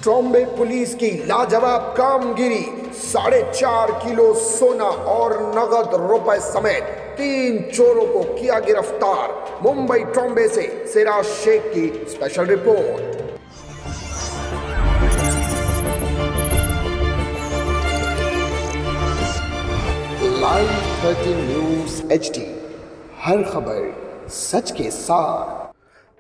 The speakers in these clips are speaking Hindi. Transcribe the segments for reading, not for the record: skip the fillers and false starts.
ट्रॉम्बे पुलिस की लाजवाब कामगिरी, 4.5 किलो सोना और नगद रुपए समेत 3 चोरों को किया गिरफ्तार। मुंबई ट्रॉम्बे से सिराज शेख की special report. Live 13 news HD, हर खबर सच के साथ।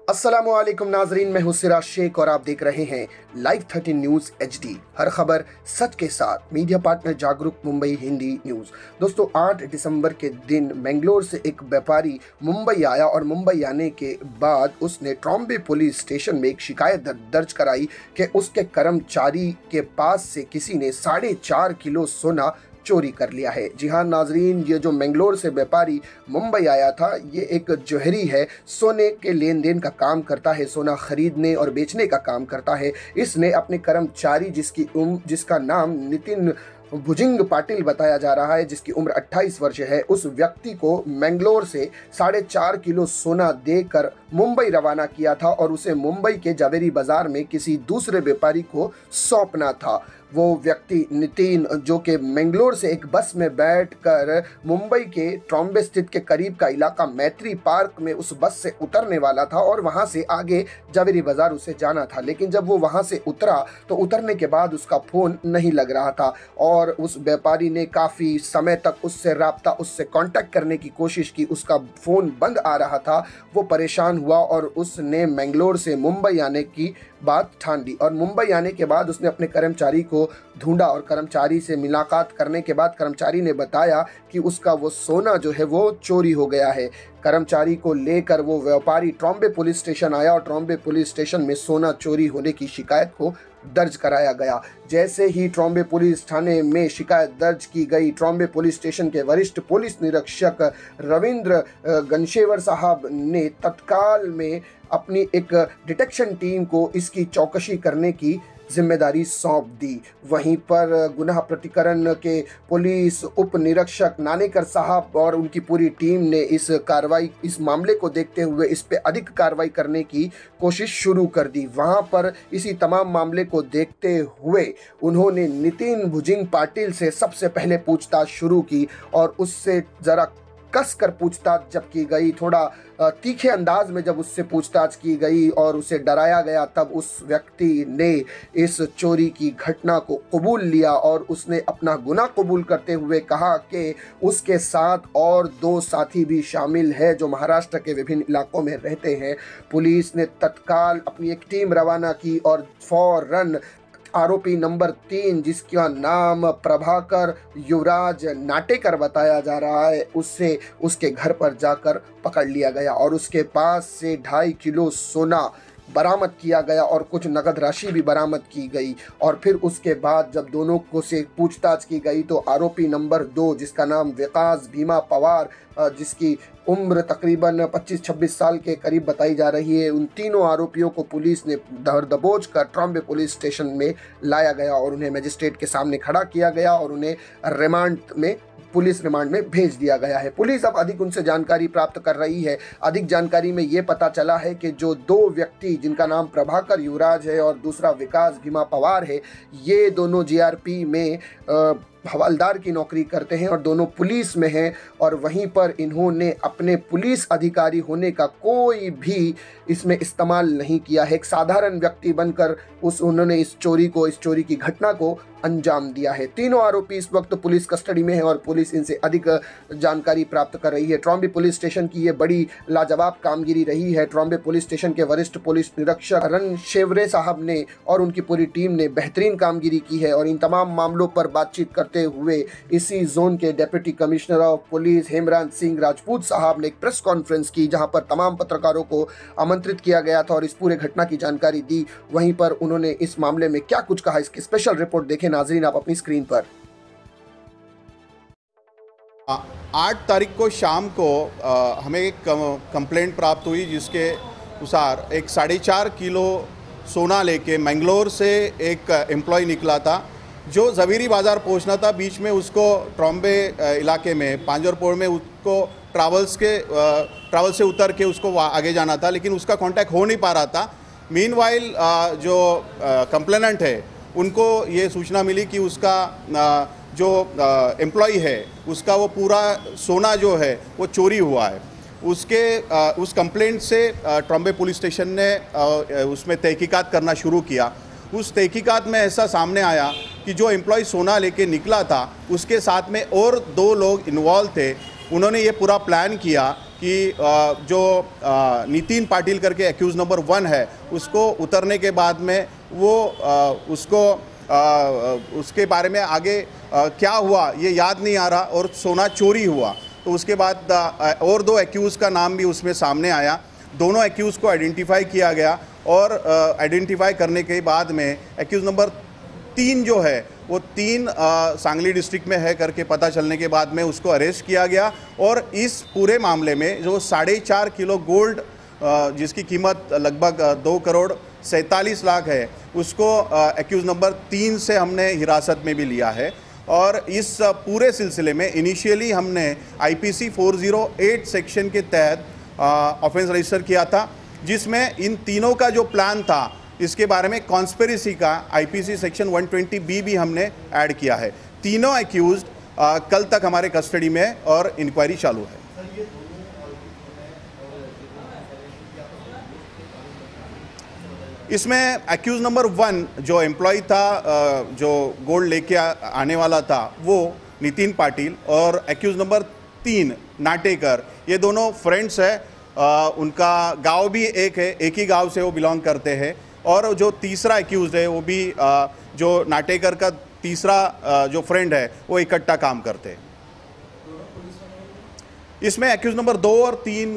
अस्सलामुअलैकुम नाजरीन, मैं हूं सिराज शेख और आप देख रहे हैं लाइव 13 न्यूज़ HD, हर खबर सच के साथ। मीडिया पार्टनर जागरूक मुंबई हिंदी न्यूज़। दोस्तों, 8 दिसंबर के दिन बेंगलोर से एक व्यापारी मुंबई आया और मुंबई आने के बाद उसने ट्रॉम्बे पुलिस स्टेशन में एक शिकायत दर्ज कराई कि उसके कर्मचारी के पास से किसी ने 4.5 किलो सोना चोरी कर लिया है। जी हाँ नाजरीन, ये जो बेंगलोर से व्यापारी मुंबई आया था, ये एक जोहरी है, सोने के लेन देन का काम करता है, सोना खरीदने और बेचने का काम करता है। इसने अपने कर्मचारी जिसका नाम नितिन भुजिंग पाटिल बताया जा रहा है, जिसकी उम्र 28 वर्ष है, उस व्यक्ति को बेंगलोर से 4.5 किलो सोना देकर मुंबई रवाना किया था और उसे मुंबई के जावेरी बाजार में किसी दूसरे व्यापारी को सौंपना था। वो व्यक्ति नितिन, जो कि बेंगलोर से एक बस में बैठकर मुंबई के ट्रॉम्बे स्थित के करीब का इलाका मैत्री पार्क में उस बस से उतरने वाला था और वहां से आगे जावेरी बाजार उसे जाना था। लेकिन जब वो वहां से उतरा तो उतरने के बाद उसका फ़ोन नहीं लग रहा था और उस व्यापारी ने काफ़ी समय तक उससे कांटेक्ट करने की कोशिश की। उसका फ़ोन बंद आ रहा था। वो परेशान हुआ और उसने बेंगलोर से मुंबई आने की बात ठान ली और मुंबई आने के बाद उसने अपने कर्मचारी को ढूंढा और कर्मचारी से मुलाकात करने के बाद कर्मचारी ने बताया कि उसका वो सोना जो है वो चोरी हो गया है। कर्मचारी को लेकर वो व्यापारी ट्रॉम्बे पुलिस स्टेशन आया और ट्रॉम्बे पुलिस स्टेशन में सोना चोरी होने की शिकायत को दर्ज कराया गया। जैसे ही ट्रॉम्बे पुलिस थाने में शिकायत दर्ज की गई, ट्रॉम्बे पुलिस स्टेशन के वरिष्ठ पुलिस निरीक्षक रविंद्र गंशेवर साहब ने तत्काल में अपनी एक डिटेक्शन टीम को इसकी चौकसी करने की जिम्मेदारी सौंप दी। वहीं पर गुनाह प्रतिकरण के पुलिस उप निरीक्षक नानेकर साहब और उनकी पूरी टीम ने इस मामले को देखते हुए इस पे अधिक कार्रवाई करने की कोशिश शुरू कर दी। वहां पर इसी तमाम मामले को देखते हुए उन्होंने नितिन भुजिंग पाटिल से सबसे पहले पूछताछ शुरू की और उससे ज़रा कस कर पूछताछ जब की गई, थोड़ा तीखे अंदाज में जब उससे पूछताछ की गई और उसे डराया गया, तब उस व्यक्ति ने इस चोरी की घटना को कबूल लिया और उसने अपना गुनाह कबूल करते हुए कहा कि उसके साथ और 2 साथी भी शामिल है जो महाराष्ट्र के विभिन्न इलाकों में रहते हैं। पुलिस ने तत्काल अपनी एक टीम रवाना की और फौरन आरोपी नंबर 3, जिसका नाम प्रभाकर युवराज नाटेकर बताया जा रहा है, उससे उसके घर पर जाकर पकड़ लिया गया और उसके पास से 2.5 किलो सोना बरामद किया गया और कुछ नगद राशि भी बरामद की गई। और फिर उसके बाद जब दोनों को से पूछताछ की गई तो आरोपी नंबर 2, जिसका नाम विकास भीमा पवार, जिसकी उम्र तकरीबन 25-26 साल के करीब बताई जा रही है, उन तीनों आरोपियों को पुलिस ने धर दबोच कर ट्रॉम्बे पुलिस स्टेशन में लाया गया और उन्हें मजिस्ट्रेट के सामने खड़ा किया गया और उन्हें पुलिस रिमांड में भेज दिया गया है। पुलिस अब अधिक उनसे जानकारी प्राप्त कर रही है। अधिक जानकारी में ये पता चला है कि जो 2 व्यक्ति, जिनका नाम प्रभाकर युवराज है और दूसरा विकास भीमा पवार है, ये दोनों GRP में हवलदार की नौकरी करते हैं और दोनों पुलिस में हैं और वहीं पर इन्होंने अपने पुलिस अधिकारी होने का कोई भी इसमें इस्तेमाल नहीं किया है। एक साधारण व्यक्ति बनकर उन्होंने इस चोरी की घटना को अंजाम दिया है। तीनों आरोपी इस वक्त पुलिस कस्टडी में हैं और पुलिस इनसे अधिक जानकारी प्राप्त कर रही है। ट्रॉम्बे पुलिस स्टेशन की ये बड़ी लाजवाब कामगिरी रही है। ट्रॉम्बे पुलिस स्टेशन के वरिष्ठ पुलिस निरीक्षक रणशेवरे साहब ने और उनकी पूरी टीम ने बेहतरीन कामगिरी की है और इन तमाम मामलों पर बातचीत करते हुए इसी जोन के deputy commissioner of police Hemraj Singh Rajput साहब ने एक प्रेस कॉन्फ्रेंस की, जहां पर तमाम पत्रकारों को आमंत्रित किया गया था और इस पूरे घटना की जानकारी दी। वहीं पर उन्होंने इस मामले में क्या कुछ कहा, इसकी स्पेशल रिपोर्ट देखें नाजरीन आप अपनी स्क्रीन पर। 8 तारीख को शाम को हमें एक कंप्लेंट प्राप्त हुई, जिसके अनुसार एक 4.5 किलो सोना लेके मैंगलोर से एक एम्प्लॉय निकला था जो ज़वेरी बाज़ार पहुंचना था। बीच में उसको ट्रॉम्बे इलाके में पांजरपुर में उसको ट्रैवल से उतर के उसको आगे जाना था, लेकिन उसका कांटेक्ट हो नहीं पा रहा था। मीनवाइल जो कंप्लेनेंट है उनको ये सूचना मिली कि उसका जो एम्प्लॉय है उसका वो पूरा सोना जो है वो चोरी हुआ है। उस कंप्लेंट से ट्रॉम्बे पुलिस स्टेशन ने उसमें तहकीकात करना शुरू किया। उस तहकीकात में ऐसा सामने आया कि जो एम्प्लॉय सोना लेके निकला था उसके साथ में और 2 लोग इन्वॉल्व थे। उन्होंने ये पूरा प्लान किया कि जो नितिन पाटिल करके एक्यूज़ नंबर 1 है उसको उतरने के बाद में वो उसके बारे में आगे क्या हुआ ये याद नहीं आ रहा और सोना चोरी हुआ। तो उसके बाद और 2 एक्यूज़ का नाम भी उसमें सामने आया। दोनों एक्यूज़ को आइडेंटिफाई किया गया और आइडेंटिफाई करने के बाद में एक्यूज़ नंबर 3 जो है वो 3 सांगली डिस्ट्रिक्ट में है करके पता चलने के बाद में उसको अरेस्ट किया गया। और इस पूरे मामले में जो 4.5 किलो गोल्ड जिसकी कीमत लगभग 2 करोड़ 47 लाख है उसको एक्यूज़ नंबर 3 से हमने हिरासत में भी लिया है। और इस पूरे सिलसिले में इनिशियली हमने IPC 408 सेक्शन के तहत ऑफेंस रजिस्टर किया था, जिसमें इन तीनों का जो प्लान था इसके बारे में कॉन्स्पिरेसी का IPC सेक्शन 120B भी हमने ऐड किया है। तीनों एक्यूज्ड कल तक हमारे कस्टडी में है और इंक्वायरी चालू है। इसमें एक्यूज नंबर 1 जो एम्प्लॉय था जो गोल्ड लेके आने वाला था वो नितिन पाटिल, और एक्यूज नंबर 3 नाटेकर, ये दोनों फ्रेंड्स है। उनका गांव भी एक है, एक ही गांव से वो बिलोंग करते हैं। और जो तीसरा एक्यूज है वो भी जो नाटेकर का तीसरा जो फ्रेंड है वो इकट्ठा काम करते हैं। इसमें एक्यूज नंबर 2 और 3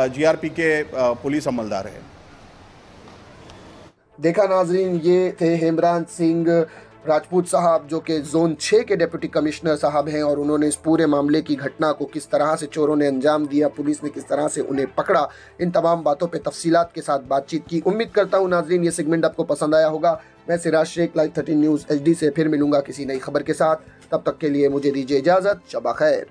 GRP के पुलिस अमलदार हैं। देखा नाजरीन, ये थे हेमराज सिंह राजपूत साहब जो कि जोन 6 के डिप्टी कमिश्नर साहब हैं, और उन्होंने इस पूरे मामले की घटना को किस तरह से चोरों ने अंजाम दिया, पुलिस ने किस तरह से उन्हें पकड़ा, इन तमाम बातों पे तफसीलात के साथ बातचीत की। उम्मीद करता हूँ नाजरीन ये सेगमेंट आपको पसंद आया होगा। मैं Siraj Shaikh, live 13 news HD से फिर मिलूंगा किसी नई खबर के साथ। तब तक के लिए मुझे दीजिए इजाज़त। शबा खैर।